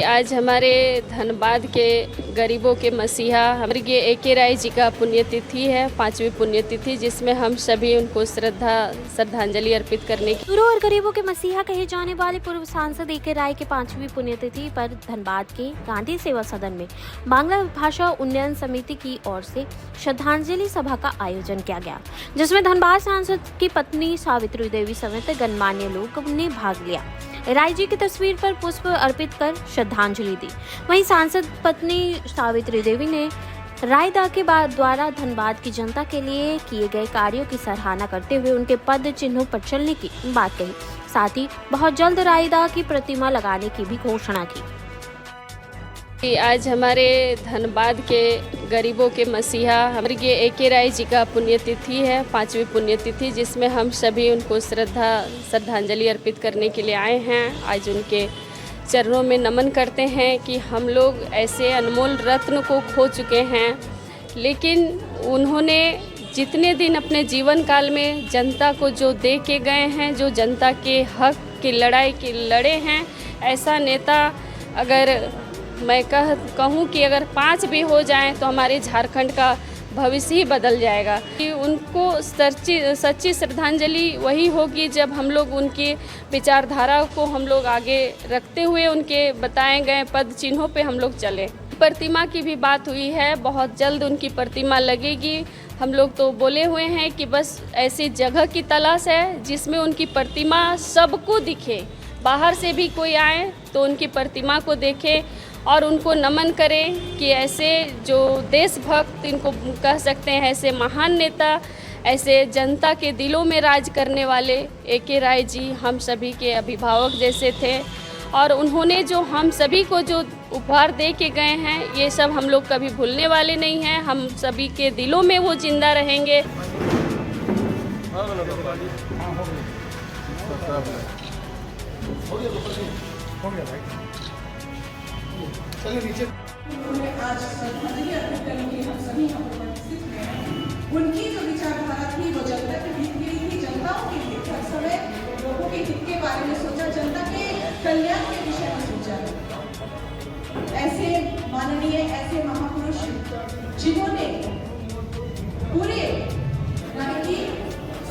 आज हमारे धनबाद के गरीबों के मसीहा हमारे ए.के. राय जी का पुण्यतिथि है, 5वीं पुण्यतिथि, जिसमें हम सभी उनको श्रद्धांजलि अर्पित करने की। मजदूरों और गरीबों के मसीहा कहे जाने वाले पूर्व सांसद ए.के. राय के 5वीं पुण्यतिथि पर धनबाद के गांधी सेवा सदन में बांग्ला भाषा उन्नयन समिति की ओर से श्रद्धांजलि सभा का आयोजन किया गया, जिसमें धनबाद सांसद की पत्नी सावित्री देवी समेत गणमान्य लोग ने भाग लिया। राय जी की तस्वीर पर पुष्प अर्पित कर श्रद्धांजलि दी। वहीं सांसद पत्नी सावित्री देवी ने रायदा के द्वारा धनबाद की जनता के लिए किए गए कार्यों की सराहना करते हुए उनके पद चिन्हों पर चलने की बात कही। साथ ही बहुत जल्द रायदा की प्रतिमा लगाने की भी घोषणा की। आज हमारे धनबाद के गरीबों के मसीहा हमारे ए.के. राय जी का पुण्यतिथि है, 5वीं पुण्यतिथि, जिसमें हम सभी उनको श्रद्धांजलि अर्पित करने के लिए आए हैं। आज उनके चरणों में नमन करते हैं कि हम लोग ऐसे अनमोल रत्न को खो चुके हैं, लेकिन उन्होंने जितने दिन अपने जीवन काल में जनता को जो दे के गए हैं, जो जनता के हक की लड़ाई के लड़े हैं, ऐसा नेता अगर मैं कहूँ कि अगर 5 भी हो जाएं तो हमारे झारखंड का भविष्य ही बदल जाएगा। कि उनको सच्ची श्रद्धांजलि वही होगी जब हम लोग उनकी विचारधारा को हम लोग आगे रखते हुए उनके बताए गए पद चिन्हों पे हम लोग चलें। प्रतिमा की भी बात हुई है, बहुत जल्द उनकी प्रतिमा लगेगी। हम लोग तो बोले हुए हैं कि बस ऐसी जगह की तलाश है जिसमें उनकी प्रतिमा सबको दिखे, बाहर से भी कोई आए तो उनकी प्रतिमा को देखे और उनको नमन करें कि ऐसे जो देशभक्त इनको कह सकते हैं, ऐसे महान नेता, ऐसे जनता के दिलों में राज करने वाले ए.के. राय जी हम सभी के अभिभावक जैसे थे और उन्होंने जो हम सभी को जो उपहार दे के गए हैं, ये सब हम लोग कभी भूलने वाले नहीं हैं। हम सभी के दिलों में वो जिंदा रहेंगे। आज श्रद्धांजलि अर्पित करने के लिए हम सभी यहाँ पर उपस्थित हैं। उनकी जो विचारधारा थी वो जनता के हित के लिए थी, जनताओं के हित, हर समय लोगों के हित के बारे में सोचा, जनता के कल्याण के विषय में सोचा। ऐसे माननीय, ऐसे महापुरुष जिन्होंने पूरे यानी कि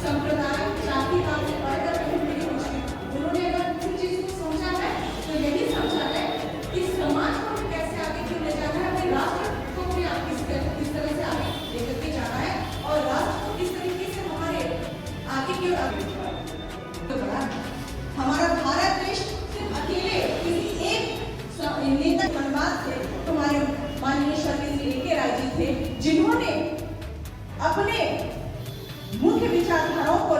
संप्रदाय जाति का बढ़कर कहीं नहीं पहुंची, उन्होंने अगर कुछ चीज को समझा है तो यही समझा है कि समाज को कैसे आगे क्यों ले जाना है, अपने राष्ट्र को भी किस तरह से आगे लेकर के जाना है और राष्ट्र को किस तरीके से हमारे आगे की हमारा भारत देश सिर्फ अकेले किसी एक नेता धनबाद से हमारे माननीय श्री ए.के. राय जी थे, जिन्होंने अपने मुख्य विचारधाराओं